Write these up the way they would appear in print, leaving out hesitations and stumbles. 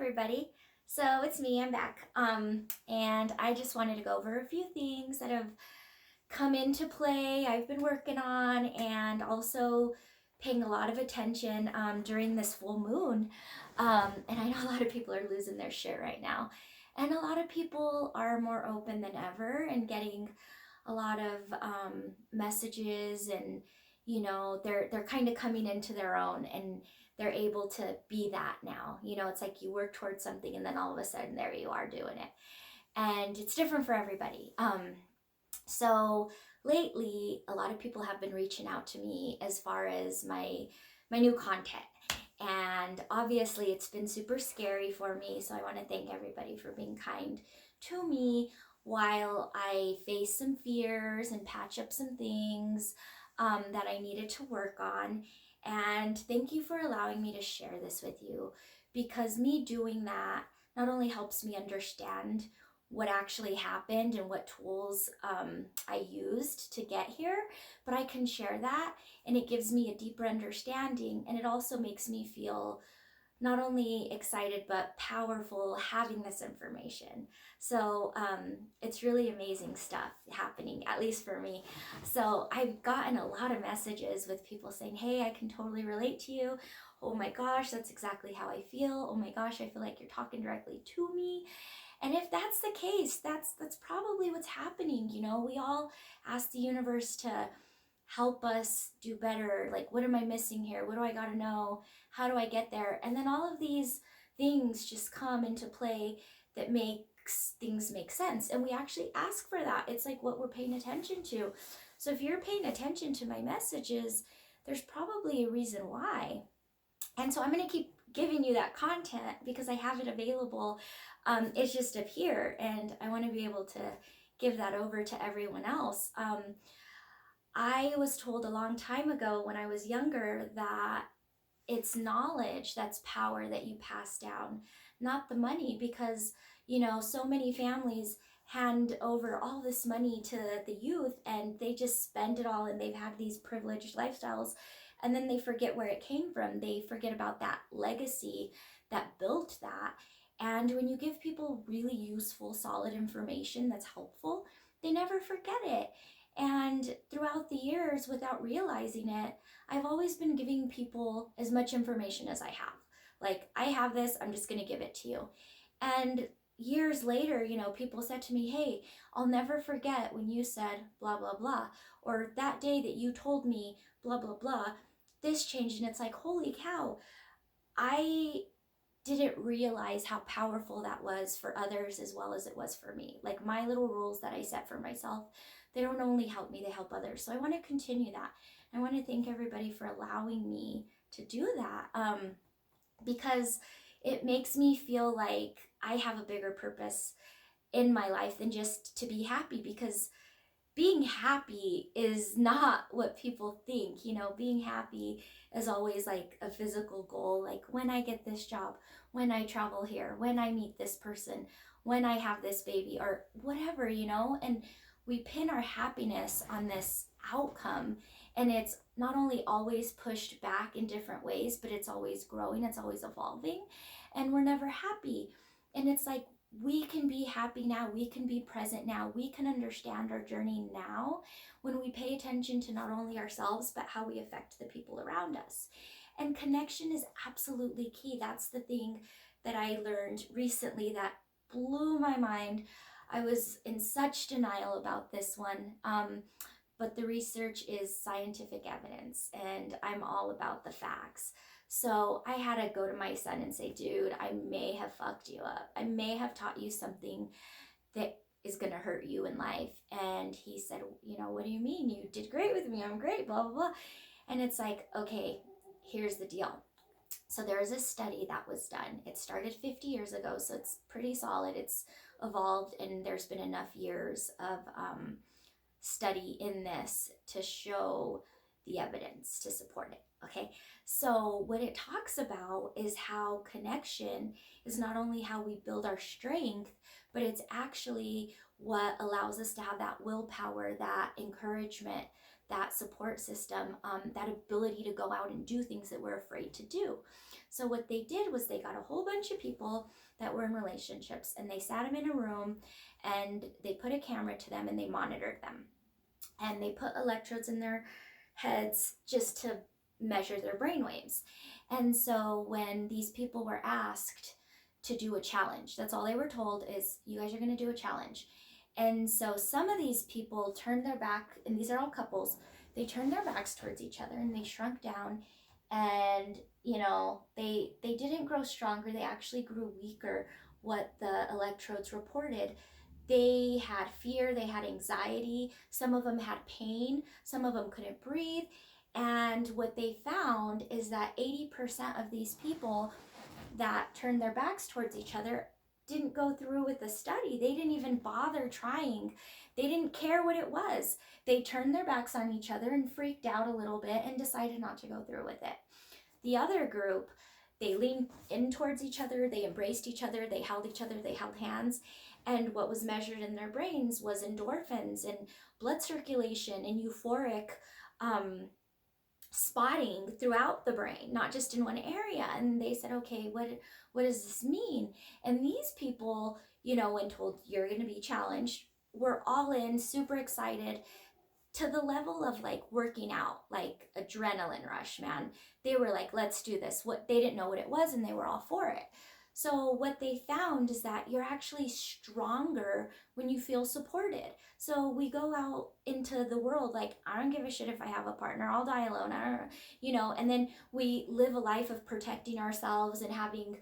everybody. So it's me, I'm back. And I just wanted to go over a few things that have come into play, I've been working on, and also paying a lot of attention during this full moon. And I know a lot of people are losing their shit right now. And a lot of people are more open than ever and getting a lot of messages, and they're kind of coming into their own, and they're able to be that now. It's like you work towards something and then all of a sudden there you are doing it. And it's different for everybody. So lately, a lot of people have been reaching out to me as far as my new content. And obviously, it's been super scary for me. So I want to thank everybody for being kind to me while I face some fears and patch up some things that I needed to work on. And thank you for allowing me to share this with you, because me doing that not only helps me understand what actually happened and what tools I used to get here, but I can share that, and it gives me a deeper understanding, and it also makes me feel not only excited but powerful having this information. So it's really amazing stuff happening, at least for me. So I've gotten a lot of messages with people saying, hey, I can totally relate to you. Oh my gosh, that's exactly how I feel. Oh my gosh, I feel like you're talking directly to me. And if that's the case, that's probably what's happening. We all ask the universe to help us do better. Like, what am I missing here? What do I got to know? How do I get there? And then all of these things just come into play that makes things make sense. And we actually ask for that. It's like what we're paying attention to. So if you're paying attention to my messages, there's probably a reason why. And so I'm going to keep giving you that content because I have it available. It's just up here, and I want to be able to give that over to everyone else. I was told a long time ago when I was younger that it's knowledge that's power that you pass down, not the money, because so many families hand over all this money to the youth and they just spend it all, and they've had these privileged lifestyles, and then they forget where it came from. They forget about that legacy that built that. And when you give people really useful, solid information that's helpful, they never forget it. And throughout the years, without realizing it, I've always been giving people as much information as I have. Like, I have this, I'm just going to give it to you. And years later, people said to me, hey, I'll never forget when you said blah, blah, blah. Or that day that you told me blah, blah, blah, this changed. And it's like, holy cow, I didn't realize how powerful that was for others as well as it was for me. Like, my little rules that I set for myself, they don't only help me, they help others. So I want to continue that. I want to thank everybody for allowing me to do that, because it makes me feel like I have a bigger purpose in my life than just to be happy, because being happy is not what people think. Being happy is always like a physical goal, like when I get this job, when I travel here, when I meet this person, when I have this baby, or whatever. And we pin our happiness on this outcome, and it's not only always pushed back in different ways, but it's always growing, it's always evolving, and we're never happy. And it's like, we can be happy now, we can be present now, we can understand our journey now when we pay attention to not only ourselves but how we affect the people around us. And connection is absolutely key. That's the thing that I learned recently that blew my mind. I was in such denial about this one, but the research is scientific evidence, and I'm all about the facts. So I had to go to my son and say, dude, I may have fucked you up. I may have taught you something that is going to hurt you in life. And he said, what do you mean? You did great with me. I'm great, blah, blah, blah. And it's like, okay, here's the deal. So there is a study that was done. It started 50 years ago, so it's pretty solid. It's evolved, and there's been enough years of study in this to show the evidence to support it. Okay, so what it talks about is how connection is not only how we build our strength, but it's actually what allows us to have that willpower, that encouragement, that support system, that ability to go out and do things that we're afraid to do. So what they did was they got a whole bunch of people that were in relationships, and they sat them in a room, and they put a camera to them, and they monitored them, and they put electrodes in their heads just to measure their brain waves. And so when these people were asked to do a challenge, that's all they were told is, you guys are going to do a challenge. And so some of these people turned their back, and these are all couples, they turned their backs towards each other, and they shrunk down, and they didn't grow stronger, they actually grew weaker. What the electrodes reported, they had fear, they had anxiety, some of them had pain, some of them couldn't breathe. And what they found is that 80% of these people that turned their backs towards each other didn't go through with the study. They didn't even bother trying. They didn't care what it was. They turned their backs on each other and freaked out a little bit and decided not to go through with it. The other group, they leaned in towards each other, they embraced each other, they held each other, they held hands. And what was measured in their brains was endorphins and blood circulation and euphoric spotting throughout the brain, not just in one area. And they said, okay, what does this mean? And these people, when told you're going to be challenged, were all in, super excited, to the level of like working out, like adrenaline rush, man. They were like, let's do this. They didn't know what it was, and they were all for it. So what they found is that you're actually stronger when you feel supported. So we go out into the world like, I don't give a shit if I have a partner, I'll die alone. I don't, and then we live a life of protecting ourselves and having,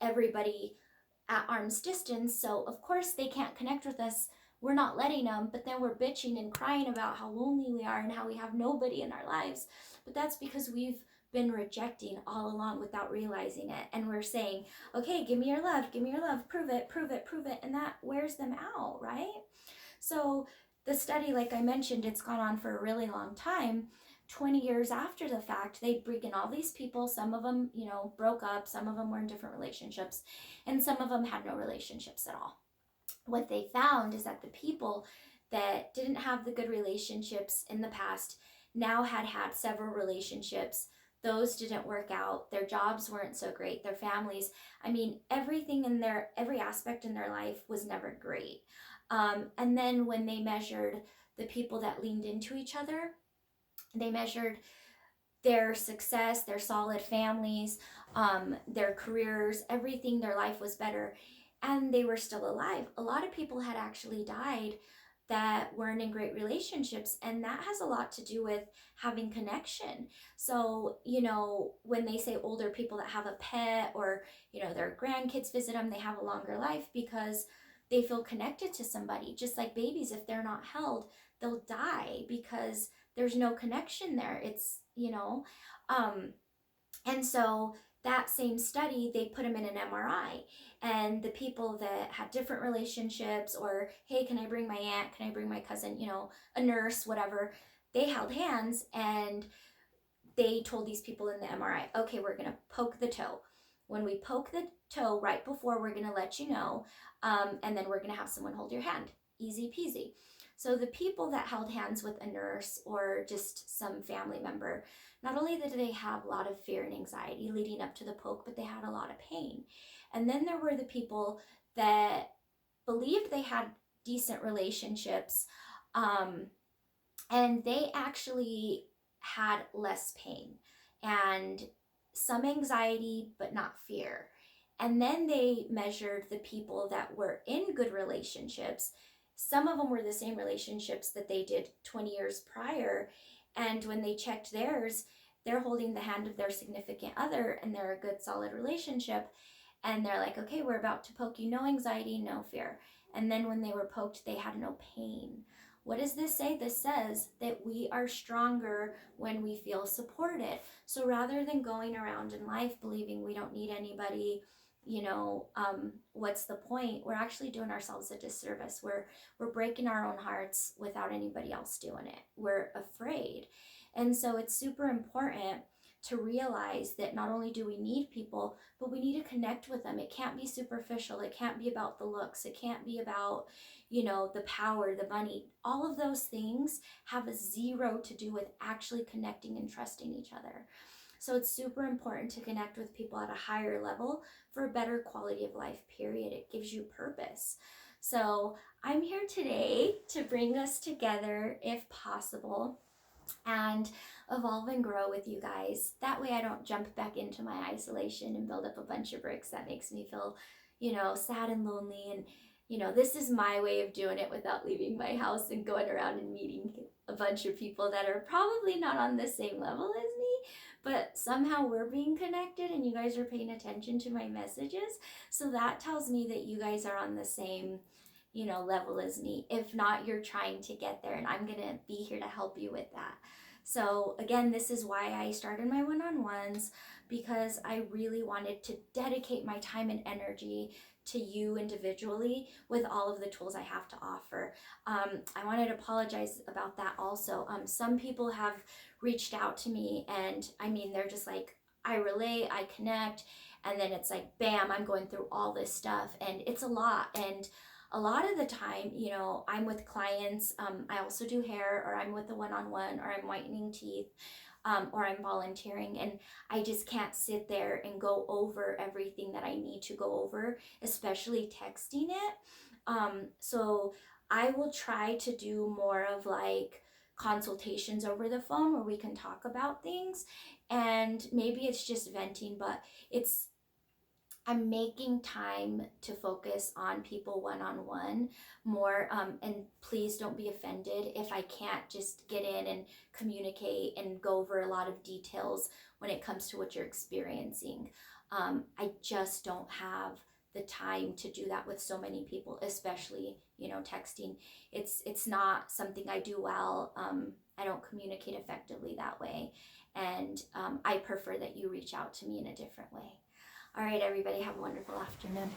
everybody at arm's distance. So of course they can't connect with us. We're not letting them, but then we're bitching and crying about how lonely we are and how we have nobody in our lives. But that's because we've been rejecting all along without realizing it. And we're saying, okay, give me your love, prove it, prove it, prove it. And that wears them out, right? So the study, like I mentioned, it's gone on for a really long time. 20 years after the fact, they'd bring in all these people. Some of them, broke up. Some of them were in different relationships. And some of them had no relationships at all. What they found is that the people that didn't have the good relationships in the past now had several relationships. Those didn't work out. Their jobs weren't so great. Their families, everything in every aspect in their life was never great. And then when they measured the people that leaned into each other, they measured their success, their solid families, their careers, everything, their life was better, and they were still alive. A lot of people had actually died that weren't in great relationships, and that has a lot to do with having connection. So, when they say older people that have a pet, or, their grandkids visit them, they have a longer life because they feel connected to somebody. Just like babies, if they're not held, they'll die because there's no connection there. It's, and so that same study, they put them in an MRI, and the people that had different relationships, or, hey, can I bring my aunt, can I bring my cousin, a nurse, whatever, they held hands, and they told these people in the MRI, okay, we're going to poke the toe. When we poke the toe right before, we're going to let you know, and then we're going to have someone hold your hand. Easy peasy. So the people that held hands with a nurse or just some family member, not only did they have a lot of fear and anxiety leading up to the poke, but they had a lot of pain. And then there were the people that believed they had decent relationships, and they actually had less pain and some anxiety, but not fear. And then they measured the people that were in good relationships. Some of them were the same relationships that they did 20 years prior. And when they checked theirs, they're holding the hand of their significant other, and they're a good, solid relationship. And they're like, okay, we're about to poke you. No anxiety, no fear. And then when they were poked, they had no pain. What does this say? This says that we are stronger when we feel supported. So rather than going around in life believing we don't need anybody, what's the point? We're actually doing ourselves a disservice. We're breaking our own hearts without anybody else doing it. We're afraid. And so it's super important to realize that not only do we need people, but we need to connect with them. It can't be superficial. It can't be about the looks. It can't be about, the power, the money. All of those things have a zero to do with actually connecting and trusting each other. So it's super important to connect with people at a higher level for a better quality of life, period. It gives you purpose. So I'm here today to bring us together, if possible, and evolve and grow with you guys. That way I don't jump back into my isolation and build up a bunch of bricks. That makes me feel, sad and lonely. And, this is my way of doing it without leaving my house and going around and meeting a bunch of people that are probably not on the same level as me, but somehow we're being connected and you guys are paying attention to my messages. So that tells me that you guys are on the same level as me. If not, you're trying to get there, and I'm gonna be here to help you with that. So again, this is why I started my one-on-ones, because I really wanted to dedicate my time and energy to you individually with all of the tools I have to offer. I wanted to apologize about that also. Some people have reached out to me, and they're just like, I relate, I connect, and then it's like, bam, I'm going through all this stuff, and it's a lot. And a lot of the time, I'm with clients, I also do hair, or I'm with a one-on-one, or I'm whitening teeth, or I'm volunteering, and I just can't sit there and go over everything that I need to go over, especially texting it. So I will try to do more of like consultations over the phone where we can talk about things, and maybe it's just venting, but I'm making time to focus on people one-on-one more. And please don't be offended if I can't just get in and communicate and go over a lot of details when it comes to what you're experiencing. I just don't have the time to do that with so many people, especially, texting. It's not something I do well. I don't communicate effectively that way. And I prefer that you reach out to me in a different way. All right, everybody, have a wonderful afternoon.